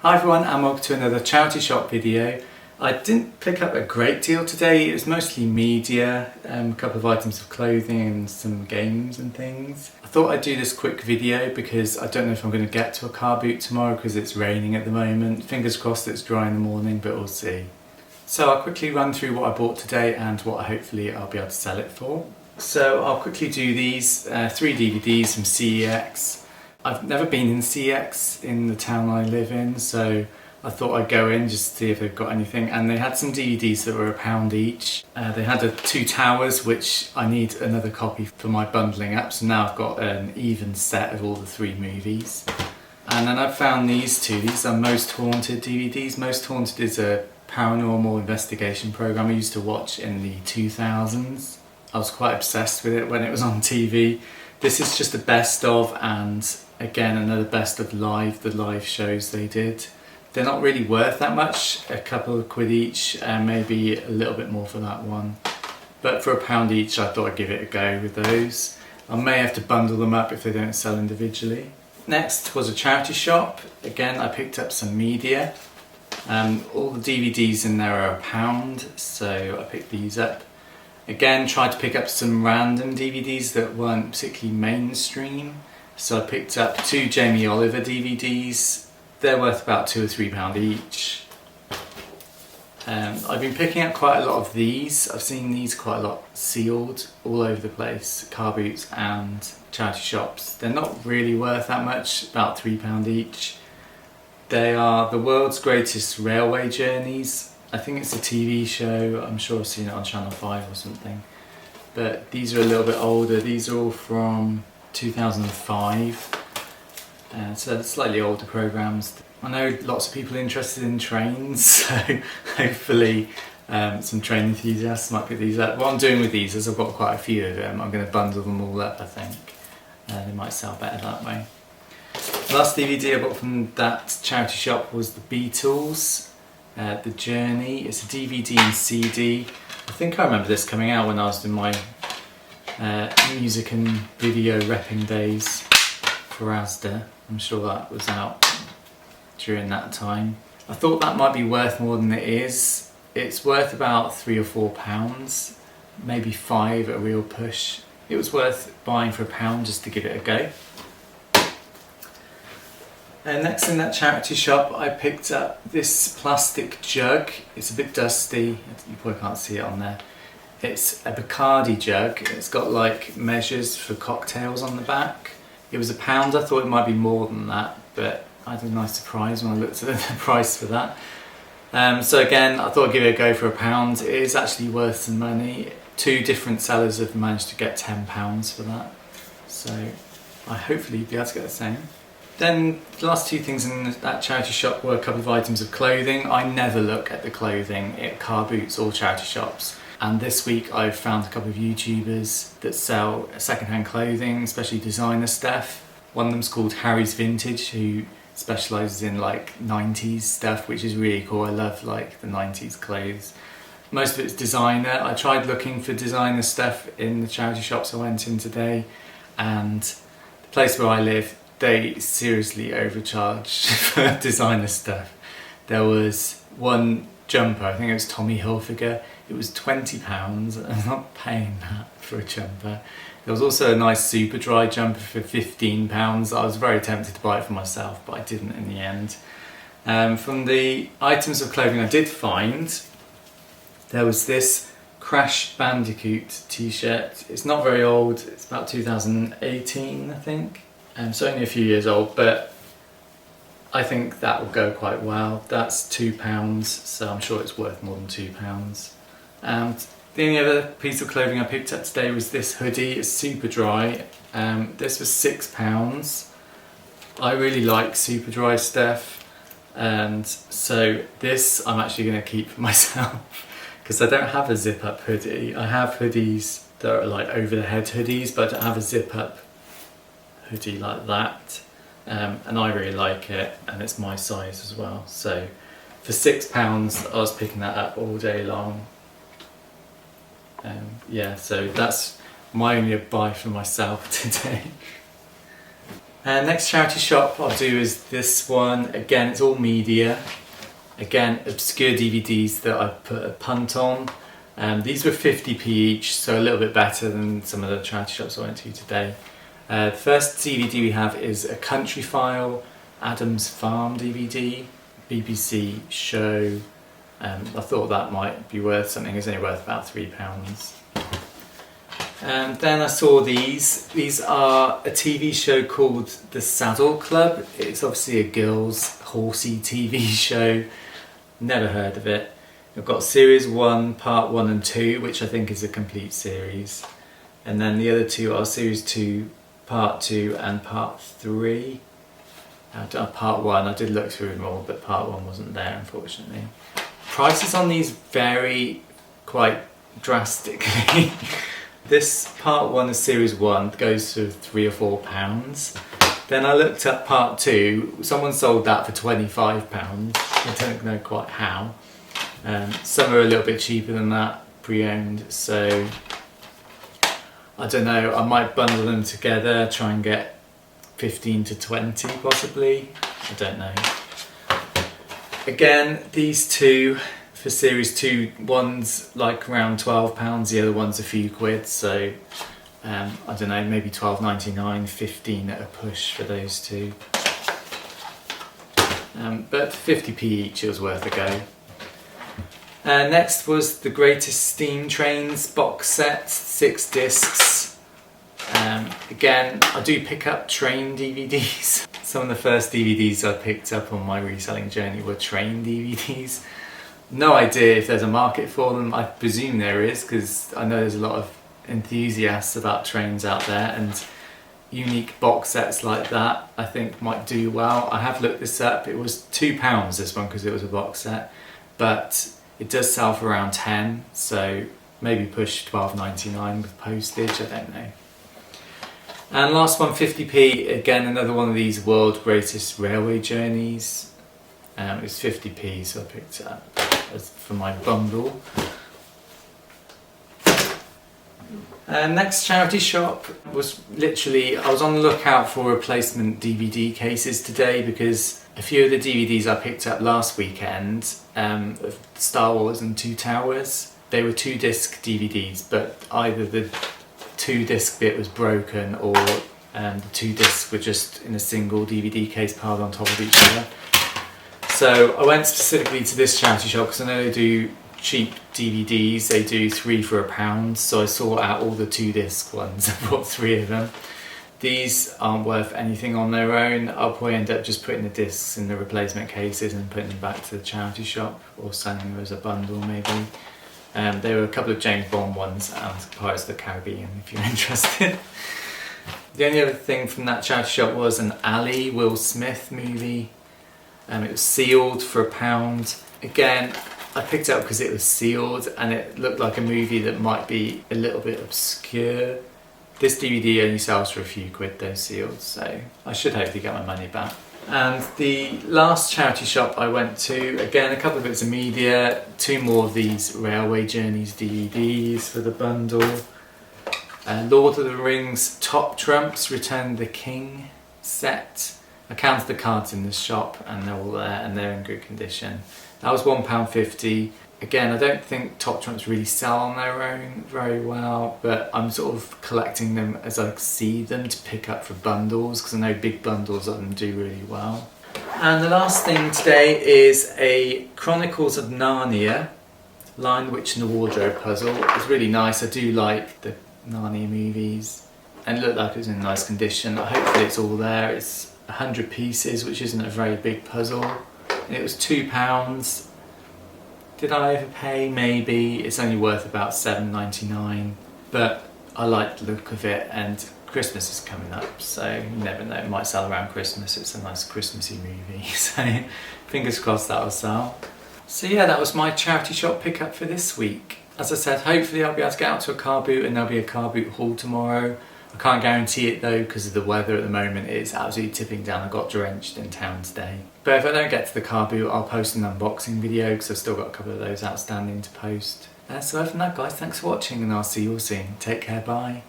Hi everyone and welcome to another charity shop video. I didn't pick up a great deal today. It was mostly media, a couple of items of clothing and some games and things. I thought I'd do this quick video because I don't know if I'm going to get to a car boot tomorrow because it's raining at the moment. Fingers crossed it's dry in the morning, but we'll see. So I'll quickly run through what I bought today and what hopefully I'll be able to sell it for. So I'll quickly do these 3 DVDs from CEX. I've never been in CEX in the town I live in, so I thought I'd go in just to see if they've got anything. And they had some DVDs that were £1 each. They had 2 Towers, which I need another copy for my bundling up, so now I've got an even set of all the 3 movies. And then I've found these 2. These are Most Haunted DVDs. Most Haunted is a paranormal investigation program I used to watch in the 2000s. I was quite obsessed with it when it was on TV. This is just a best of, and again another best of the live shows they did. They're not really worth that much, a couple of quid each, and maybe a little bit more for that one. But for £1 each I thought I'd give it a go with those. I may have to bundle them up if they don't sell individually. Next was a charity shop. Again I picked up some media. All the DVDs in there are £1, so I picked these up. Again, tried to pick up some random DVDs that weren't particularly mainstream. So I picked up 2 Jamie Oliver DVDs. They're worth about £2 or £3 each. I've been picking up quite a lot of these. I've seen these quite a lot sealed all over the place, car boots and charity shops. They're not really worth that much, about £3 each. They are The World's Greatest Railway Journeys. I think it's a TV show. I'm sure I've seen it on Channel 5 or something. But these are a little bit older. These are all from 2005. So slightly older programs. I know lots of people are interested in trains, so hopefully some train enthusiasts might pick these up. What I'm doing with these is I've got quite a few of them. I'm going to bundle them all up, I think. They might sell better that way. The last DVD I bought from that charity shop was The Beatles. The Journey. It's a DVD and CD. I think I remember this coming out when I was in my music and video repping days for Asda. I'm sure that was out during that time. I thought that might be worth more than it is. It's worth about £3 or £4, maybe 5 at a real push. It was worth buying for £1 just to give it a go. Next in that charity shop I picked up this plastic jug. It's a bit dusty, you probably can't see it on there. It's a Bacardi jug. It's got like measures for cocktails on the back. It was £1. I thought it might be more than that, but I had a nice surprise when I looked at the price for that. So again, I thought I'd give it a go for £1. It is actually worth some money. 2 different sellers have managed to get £10 for that. So I hopefully be able to get the same. Then the last 2 things in that charity shop were a couple of items of clothing. I never look at the clothing at car boots or charity shops. And this week I've found a couple of YouTubers that sell second-hand clothing, especially designer stuff. One of them's called Harry's Vintage, who specialises in like 90s stuff, which is really cool. I love like the 90s clothes. Most of it's designer. I tried looking for designer stuff in the charity shops I went in today, and the place where I live, they seriously overcharged for designer stuff. There was one jumper, I think it was Tommy Hilfiger, it was £20. I'm not paying that for a jumper. There was also a nice super dry jumper for £15. I was very tempted to buy it for myself, but I didn't in the end. From the items of clothing I did find, there was this Crash Bandicoot t-shirt. It's not very old, it's about 2018 I think. It's only a few years old, but I think that will go quite well. That's £2, so I'm sure it's worth more than £2. And the only other piece of clothing I picked up today was this hoodie. It's super dry. This was £6. I really like super dry stuff, and so this I'm actually going to keep for myself because I don't have a zip-up hoodie. I have hoodies that are like over-the-head hoodies, but I don't have a zip-up hoodie like that, and I really like it, and it's my size as well. So for £6 I was picking that up all day long. Yeah, so that's my only buy for myself today. And next charity shop I'll do is this one. Again, it's all media. Again, obscure DVDs that I put a punt on. These were 50p each, so a little bit better than some of the charity shops I went to today. The first DVD we have is a Country File Adam's Farm DVD, BBC show. I thought that might be worth something. It's only worth about £3. And then I saw these. These are a TV show called The Saddle Club. It's obviously a girls' horsey TV show. Never heard of it. I've got Series 1, Part 1 and 2, which I think is a complete series. And then the other two are Series 2, Part 2 and Part 3. Part 1, I did look through them all, but Part 1 wasn't there, unfortunately. Prices on these vary quite drastically. This Part 1 of Series 1 goes for £3 or £4. Then I looked at Part 2, someone sold that for £25. I don't know quite how. Some are a little bit cheaper than that, pre-owned, so I don't know, I might bundle them together, try and get 15 to 20 possibly, I don't know. Again, these two for Series 2, one's like around £12, the other one's a few quid, so I don't know, maybe £12.99, 15 at a push for those two. But 50p each, it was worth a go. Next was the Greatest Steam Trains box set, 6 discs. Again, I do pick up train DVDs. Some of the first DVDs I picked up on my reselling journey were train DVDs. No idea if there's a market for them. I presume there is, because I know there's a lot of enthusiasts about trains out there, and unique box sets like that I think might do well. I have looked this up. It was £2 this one because it was a box set, but it does sell for around 10, so maybe push £12.99 with postage, I don't know. And last one, 50p, again another one of these World Greatest Railway Journeys. It's 50p, so I picked it up for my bundle. Next charity shop was literally, I was on the lookout for replacement DVD cases today, because a few of the DVDs I picked up last weekend of Star Wars and Two Towers, they were 2-disc DVDs, but either the 2-disc bit was broken or the 2 discs were just in a single DVD case piled on top of each other. So I went specifically to this charity shop because I know they do cheap DVDs, they do 3 for £1, so I sought out all the 2-disc ones and bought 3 of them. These aren't worth anything on their own. I'll probably end up just putting the discs in the replacement cases and putting them back to the charity shop, or selling them as a bundle maybe. There were a couple of James Bond ones and Pirates of the Caribbean if you're interested. The only other thing from that charity shop was an Ali Will Smith movie. It was sealed for £1. Again, I picked it up because it was sealed and it looked like a movie that might be a little bit obscure. This DVD only sells for a few quid though, sealed, so I should hopefully get my money back. And the last charity shop I went to, again a couple of bits of media, 2 more of these Railway Journeys DVDs for the bundle. Lord of the Rings Top Trumps Return the King set. I counted the cards in the shop and they're all there and they're in good condition. That was £1.50. Again, I don't think Top Trumps really sell on their own very well, but I'm sort of collecting them as I see them to pick up for bundles, because I know big bundles of them do really well. And the last thing today is a Chronicles of Narnia Lion, the Witch and the Wardrobe puzzle. It's really nice. I do like the Narnia movies and it looked like it was in nice condition. Hopefully it's all there. It's 100 pieces, which isn't a very big puzzle. And it was £2. Did I overpay? Maybe. It's only worth about £7.99, but I like the look of it, and Christmas is coming up, so you never know, it might sell around Christmas. It's a nice Christmassy movie, so fingers crossed that'll sell. So yeah, that was my charity shop pickup for this week. As I said, hopefully I'll be able to get out to a car boot and there'll be a car boot haul tomorrow. I can't guarantee it though, because of the weather at the moment. It's absolutely tipping down. I got drenched in town today. But if I don't get to the car boot, I'll post an unboxing video, because I've still got a couple of those outstanding to post. So other than that guys, thanks for watching and I'll see you all soon. Take care, bye.